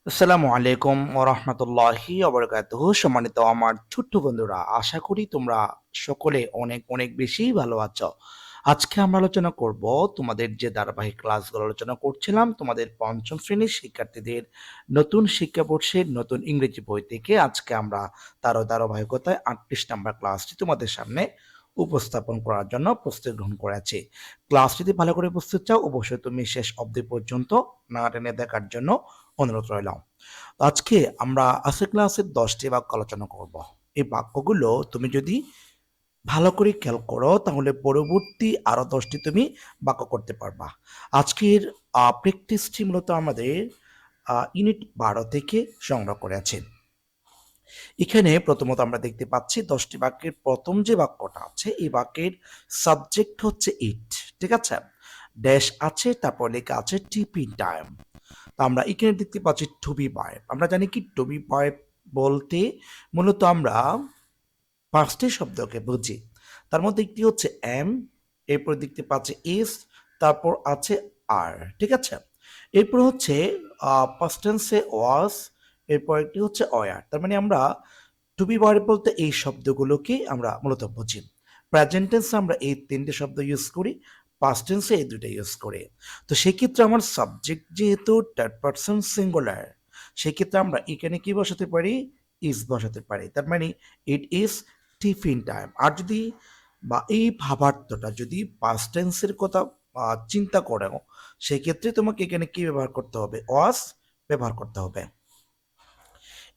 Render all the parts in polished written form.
আসসালামু আলাইকুম ওয়া রাহমাতুল্লাহি ওয়া বারাকাতুহু। সম্মানিত আমার ছোট্ট বন্ধুরা, আশা করি তোমরা সকলে অনেক অনেক বেশি ভালো আছো। আজকে আমরা আলোচনা করব তোমাদের যে ধারাবাহিক ক্লাসগুলো আলোচনা করছিলাম তোমাদের পঞ্চম শ্রেণীর শিক্ষার্থীদের নতুন শিক্ষাবর্ষের নতুন ইংরেজি বই থেকে আজকে আমরা তার ধারাবাহিকতায় 38 নাম্বার ক্লাসটি তোমাদের সামনে উপস্থাপন করার জন্য প্রস্তুতি গ্রহণ করেছি। ক্লাস যদি ভালো করে বুঝতে চাও অবশ্যই তুমি শেষ অবধি পর্যন্ত না টেনে দেখার জন্য অনুরোধ রইল। আজকে আমরা আজকের ক্লাসের 10টি বাক্য আলোচনা করব। এই বাক্যগুলো তুমি যদি ভালো করে খেয়াল করো তাহলে পরবর্তী আরো 10টি তুমি বাক্য করতে পারবা। আজকের প্র্যাকটিসটি মূলত আমাদের ইউনিট 12 থেকে সংগ্রহ করেছে। এখানে প্রথমত আমরা দেখতে পাচ্ছি 10টি বাক্যের প্রথম যে বাক্যটা আছে এই বাক্যের সাবজেক্ট হচ্ছে ইট, ঠিক আছে? ড্যাশ আছে, তারপর লেখা আছে টিফিন টাইম। তো আমরা এখানে দেখতে পাচ্ছি টু বি ভার্ব। আমরা জানি কি টু বি ভার্ব বলতে মূলত আমরা পাঁচটি শব্দকে বুঝি। তার মধ্যে একটি হচ্ছে এম, এরপর দেখতে পাচ্ছি ইস, তারপর আছে আর, ঠিক আছে? এরপর হচ্ছে পাস্ট টেন্সে ওয়াজ, এরপর একটি হচ্ছে ওয়ার। তার মানে আমরা টু বি ভার্ব বলতে এই শব্দগুলোকে আমরা মূলত বুঝি। প্রেজেন্ট টেন্সে আমরা এই তিনটে শব্দ ইউজ করি, পাস্ট টেন্সে এই দুটো ইউজ করি। তো সেক্ষেত্রে আমার সাবজেক্ট যেহেতু থার্ড পারসন সিঙ্গুলার, সেক্ষেত্রে আমরা এখানে কি বসাতে পারি? ইজ বসাতে পারি। তার মানে ইট ইজ টিফিন টাইম। আর যদি বা এই ভাবার্থটা যদি পাস্ট টেন্সের কথা চিন্তা করো, সেক্ষেত্রে তোমাকে এখানে কি ব্যবহার করতে হবে? ওয়াজ ব্যবহার করতে হবে।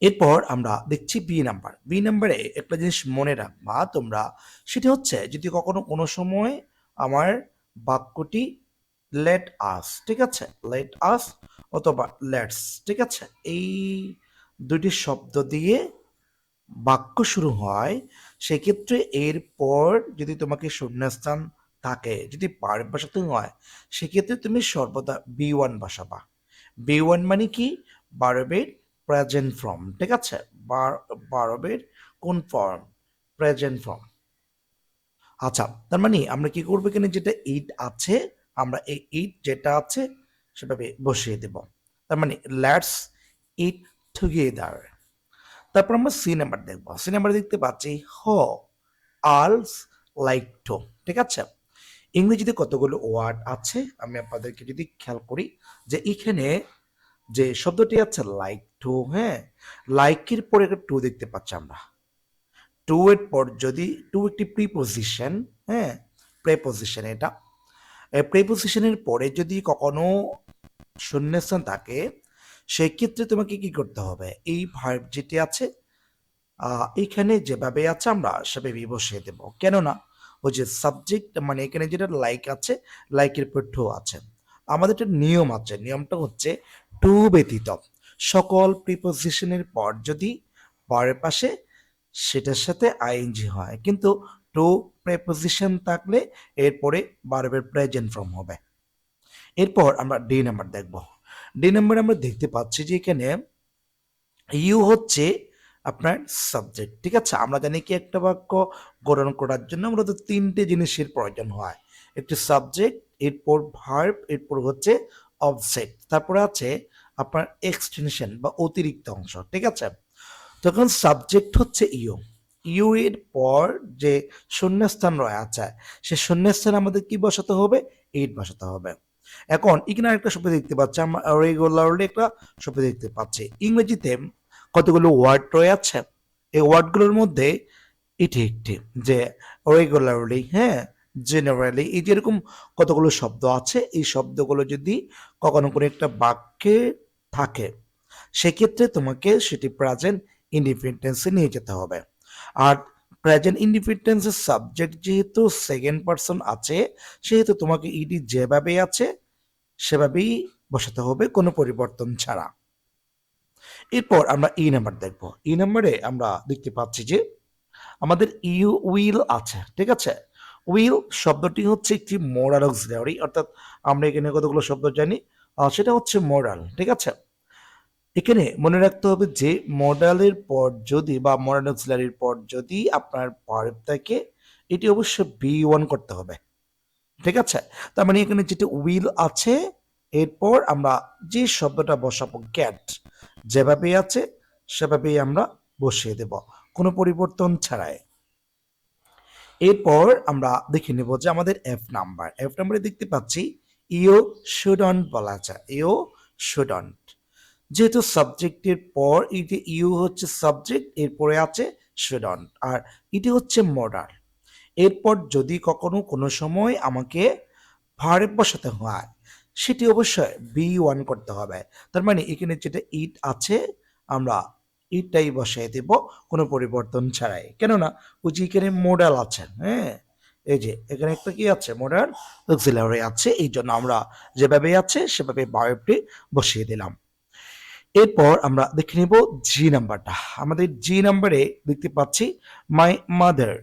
এরপর আমরা দেখছি বি নাম্বার। বি নাম্বারে একটা জিনিস মনে রাখবা তোমরা, সেটা হচ্ছে যদি কখনো কোনো সময় আমার বাক্যটি লেট আস, ঠিক আছে, লেট আস অথবা লেটস, ঠিক আছে, এই দুটি শব্দ দিয়ে বাক্য শুরু হয়, সেক্ষেত্রে এরপর যদি তোমাকে শূন্যস্থান থাকে, যদি ভার্ব বসাতে হয়, সেক্ষেত্রে তুমি সর্বদা বি ওয়ান বসাবা। বি ওয়ান মানে কি? ভার্বের প্রেজেন্ট ফর্ম, ঠিক আছে? ভার্বের কোন ফর্ম? Present form. আচ্ছা, তার মানে আমরা কি করবো? এখানে যেটা ইট আছে, আমরা এই ইট যেটা আছে সেভাবে বসিয়ে দেব। তার মানে লেটস ইট টুগেদার। তারপর আমরা সি নাম্বার দেখবো। সি নাম্বার দেখতে পাচ্ছি হ, আলস, লাইক টু, ঠিক আছে? ইংরেজিতে কতগুলো ওয়ার্ড আছে আমি আপনাদেরকে যদি খেয়াল করি, যে এখানে যে শব্দটি আছে লাইক টু, হ্যাঁ, লাইকের পরে একটা টু দেখতে পাচ্ছি আমরা। টু এর পর যদি টু একটি প্রিপোজিশন, হ্যাঁ, প্রেপোজিশন এটা। প্রেপোজিশনের পরে যদি কখনো শূন্যস্থান থাকে, সেক্ষেত্রে তোমাকে কি করতে হবে? এই ভার্ব যেটি আছে এইখানে যেভাবে আছে আমরা সেভাবেই বসিয়ে দেব। কেননা ওই যে সাবজেক্ট মানে এখানে যেটা লাইক আছে, লাইকের পর টু আছে। আমাদের একটা নিয়ম আছে, নিয়মটা হচ্ছে টু ব্যতীত সকল প্রিপোজিশনের পর যদি পরের পাশে সেটার সাথে আইএনজি হয়, কিন্তু টু প্রেপোজিশন থাকলে এরপরে ভার্বের প্রেজেন্ট ফর্ম হবে। এরপর আমরা ডি নাম্বার দেখব। ডি নাম্বার আমরা দেখতে পাচ্ছি যে এখানে ইউ হচ্ছে আপনার সাবজেক্ট, ঠিক আছে? আমরা জানি কি একটা বাক্য গঠন করার জন্য মূলত তিনটে জিনিসের প্রয়োজন হয়। একটি সাবজেক্ট, এরপর ভার্ব, এরপর হচ্ছে অবজেক্ট, তারপরে আছে আপনার এক্সটেনশন বা অতিরিক্ত অংশ, ঠিক আছে? তখন সাবজেক্ট হচ্ছে ইউ। ইউ এর পর যে শূন্যস্থান রয়েছে, সে শূন্যস্থান আমাদের কি বসাতে হবে? এইট বসাতে হবে। এখন এখানে একটা শব্দ দেখতে পাচ্ছি আমরা, রেগুলারলি একটা শব্দ দেখতে পাচ্ছি। ইংরেজিতে কতগুলো ওয়ার্ড রয়েছে, এই ওয়ার্ডগুলোর মধ্যে এটি একটি, যে রেগুলারলি, হ্যাঁ, জেনারেলি, এই যেরকম কতগুলো শব্দ আছে, এই শব্দগুলো যদি কখনো কোনো একটা বাক্যে থাকে, সেক্ষেত্রে তোমাকে সেটি প্রেজেন্ট ইন্ডিপেন্ডেন্সে নিয়ে যেতে হবে। আর প্রেজেন্ট ইন্ডিপেন্ডেন্সের সাবজেক্ট যেহেতু সেকেন্ড পারসন আছে, সেহেতু তোমাকে ইডি যেভাবে আছে সেভাবেই বসাতে হবে, কোনো পরিবর্তন ছাড়া। এরপর আমরা ই নাম্বার দেখব। ই নাম্বারে আমরা দেখতে পাচ্ছি যে আমাদের ইউ উইল আছে, ঠিক আছে? উইল শব্দটি হচ্ছে একটি মোরাল অক্সিলারি, অর্থাৎ আমরা এখানে কতগুলো শব্দ জানি, সেটা হচ্ছে মোরাল, ঠিক আছে? এখানে মনে রাখতে হবে যে মডালের পর যদি বা মডাল অক্সিলারির পর যদি আপনার ভার্ব থাকে, এটি অবশ্যই বি ওয়ান করতে হবে, ঠিক আছে? তার মানে এখানে যেটা উইল আছে, এরপর আমরা যে শব্দটা বসাবো গেট, যেভাবেই আছে সেভাবেই আমরা বসিয়ে দেব, কোনো পরিবর্তন ছাড়াই। এরপর আমরা দেখে নেব যে আমাদের এফ নাম্বারে দেখতে পাচ্ছি ইউ শুডন্ট বলা আছে, ইউ শুডন্ট। যেহেতু সাবজেক্টের পর এই যে ইউ হচ্ছে সাবজেক্ট, এরপরে আছে শুডন্ট, আর এটি হচ্ছে মডাল। এরপর যদি কখনো কোনো সময় আমাকে ভার্ব বসাতে হয়, সেটি অবশ্যই বি ওয়ান করতে হবে। তার মানে এখানে যেটা ইট আছে আমরা ইটটাই বসাই দেব কোনো পরিবর্তন ছাড়াই, কেননা ওই যে এখানে মোডাল আছে, হ্যাঁ, এই যে এখানে একটা কি আছে, মোডাল অক্সিলারি আছে, এই জন্য আমরা যেভাবে আছে সেভাবে ভার্বটি বসিয়ে দিলাম। এরপর আমরা দেখে নিব জি নাম্বারটা। আমাদের জি নাম্বারে দেখতে পাচ্ছি মাই মাদার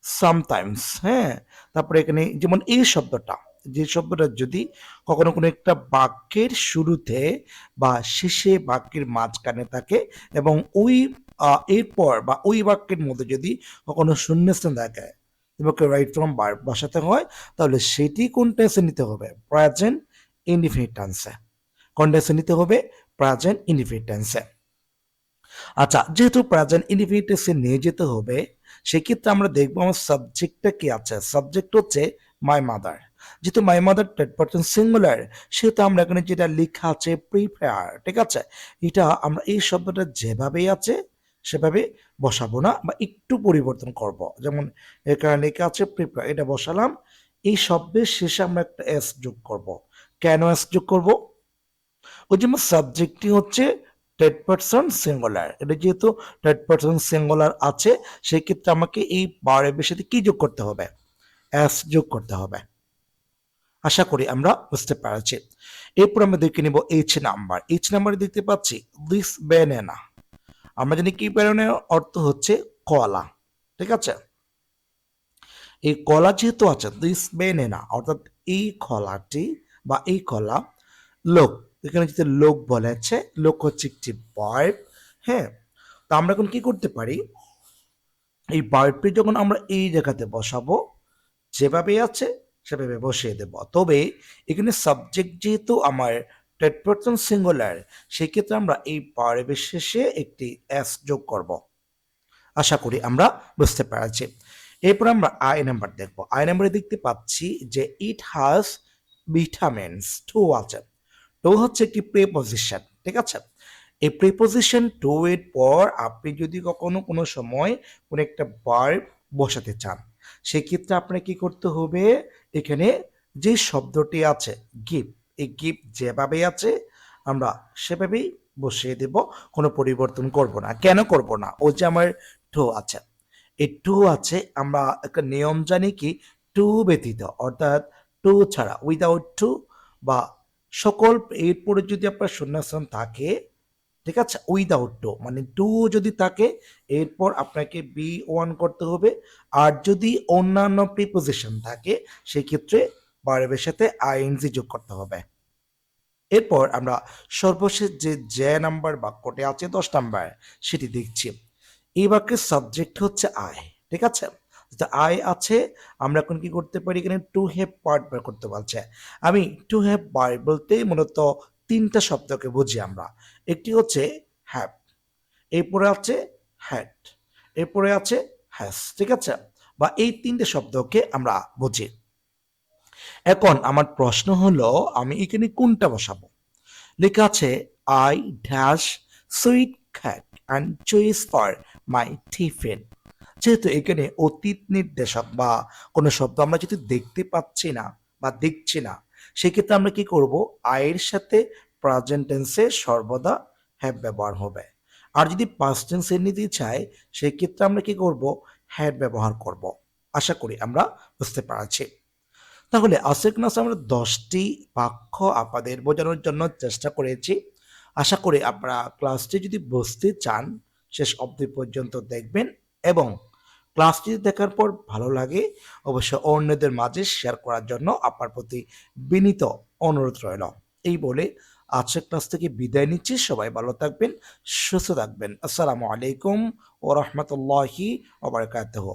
সামটাইমস, হ্যাঁ। তারপরে এখানে যেমন এই শব্দটা, যে শব্দটা যদি কখনো কোনো একটা বাক্যের শুরুতে বা শেষে বাক্যের মাঝখানে থাকে এবং ওই এরপর বা ওই বাক্যের মধ্যে যদি কখনো শূন্যস্থান থাকে, তোমাকে রাইট ফ্রম ভার্ব বসাতে হয়, তাহলে সেটি কোন টেন্সে নিতে হবে, প্রেজেন্ট ইনডিফিনিট টেন্সে। কোন টেন্সে নিতে হবে, প্রেজেন্ট ইনডিফিনিট টেন্সে। আচ্ছা, যেহেতু প্রেজেন্ট ইনডিফিনিট টেন্সে নিয়ে যেতে হবে, সেক্ষেত্রে আমরা দেখবো আমার সাবজেক্টটা কি আছে। সাবজেক্ট হচ্ছে মাই মাদার। যেহেতু my mother third person singular, সেহেতু আমরা এখানে যেটা লেখা আছে প্রিপেয়ার, ঠিক আছে, এটা আমরা এই শব্দটা যেভাবেই আছে সেভাবে বসাবো না, বা একটু পরিবর্তন করব। যেমন এখানে লেখা আছে প্রিপেয়ার, এটা বসালাম, এই শব্দের শেষে আমরা একটা এস যোগ করব। কেন এস যোগ করব? ওই জন্য সাবজেক্টটি হচ্ছে থার্ড পারসন সিঙ্গুলার, এটা যেহেতু থার্ড পারসন সিঙ্গুলার আছে, সেই ক্ষেত্রে আমাকে এই ভার্বের সাথে কি যোগ করতে হবে, এস যোগ করতে হবে। আশা করি আমরা বুঝতে পারছি। এরপর আমরা দেখে নিব এইচ নাম্বার। এইচ নাম্বারে দেখতে পাচ্ছি দিস ব্যানানা। আমরা জানি কি ব্যানানার অর্থ হচ্ছে কলা, ঠিক আছে। এই কলা যেহেতু আছে, দিস ব্যানানা অর্থাৎ এই কলাটি বা এই কলা, লোক, এখানে যেটা লোক বলেছে, লোক হচ্ছে একটি ভার্ব, হ্যাঁ। তো আমরা এখন কি করতে পারি, এই ভার্বটি যখন আমরা এই জায়গাতে বসাবো, যেভাবে আছে সেভাবে বসিয়ে দেব। তবে এখানে সাবজেক্ট যেহেতু আমার থার্ড পারসন সিঙ্গুলার, সেক্ষেত্রে আমরা এই ভার্বের শেষে একটি এস যোগ করব। আশা করি আমরা বুঝতে পারছি। এরপর আমরা আই নাম্বার দেখব। আই নাম্বারে দেখতে পাচ্ছি যে ইট হ্যাজ ভিটামিনস, টু আছে। টু হচ্ছে একটি প্রিপজিশন, ঠিক আছে। এই প্রিপজিশন টু এর পর আপনি যদি কখনো কোনো সময় কোনো একটা ভার্ব বসাতে চান, সেক্ষেত্রে আপনার কি করতে হবে, এখানে যে শব্দটি আছে গিভ, এই গিভ যেভাবে আছে আমরা সেভাবেই বসিয়ে দেব, কোনো পরিবর্তন করব না। কেন করব না? ও যে আমার টু আছে, এই টু আছে, আমরা একটা নিয়ম জানি কি, টু ব্যতীত অর্থাৎ টু ছাড়া, উইদাউট টু বা সকল, এরপরে যদি আপনার শূন্যস্থান থাকে, ঠিক আছে, উইদাউট টু মানে টু যদি থাকে, এরপর আপনাকে বি ওয়ান করতে হবে। আর যদি অন্যান্য প্রিপোজিশন থাকে, সেক্ষেত্রে ভার্বের সাথে আইএনজি যোগ করতে হবে। এরপর আমরা সর্বশেষ যে নাম্বার বাক্যটি আছে 10 নাম্বার, সেটি দেখছি। এই বাক্যের সাবজেক্ট হচ্ছে আই, ঠিক আছে। আই আছে, আমরা এখন কি করতে পারি, এখানে টু হ্যাভ পার্ট বের করতে বলছে। আমি টু হ্যাভ পার্ট বলতে মূলত তিনটা শব্দকে বুঝি আমরা। একটি হচ্ছে হ্যাভ, এরপরে আছে হ্যাড, এরপরে আছে হ্যাজ, ঠিক আছে, বা এই তিনটে শব্দকে আমরা বুঝি। এখন আমার প্রশ্ন হলো আমি এখানে কোনটা বসাবো। লেখা আছে I dash sweet খ্যাট and choice for my tiffin. যেহেতু এখানে অতীত নির্দেশক বা কোনো শব্দ আমরা যদি দেখতে পাচ্ছি না বা দেখছি না, সেক্ষেত্রে আমরা কি করব, আয়ের সাথে প্রেজেন্ট টেন্সে সর্বদা হ্যাভ ব্যবহার হবে। আর যদি পাস্ট টেন্সে নিতে চাই, সেক্ষেত্রে আমরা কি করব, হ্যাড ব্যবহার করব। আশা করি আমরা বুঝতে পারছি। তাহলে আজকের ক্লাসে আমরা 10টি বাক্য আপনাদের বোঝানোর জন্য চেষ্টা করেছি। আশা করি আপনারা ক্লাসটি যদি বুঝতে চান, শেষ অবধি পর্যন্ত দেখবেন, এবং ক্লাসটি দেখার পর ভালো লাগে অবশ্যই অন্যদের মাঝে শেয়ার করার জন্য আপনার প্রতি বিনীত অনুরোধ রইল। এই বলে আজকের ক্লাস থেকে বিদায় নিচ্ছি। সবাই ভালো থাকবেন, সুস্থ থাকবেন। আসসালামু আলাইকুম ওয়া রাহমাতুল্লাহি ওয়া বারাকাতুহু।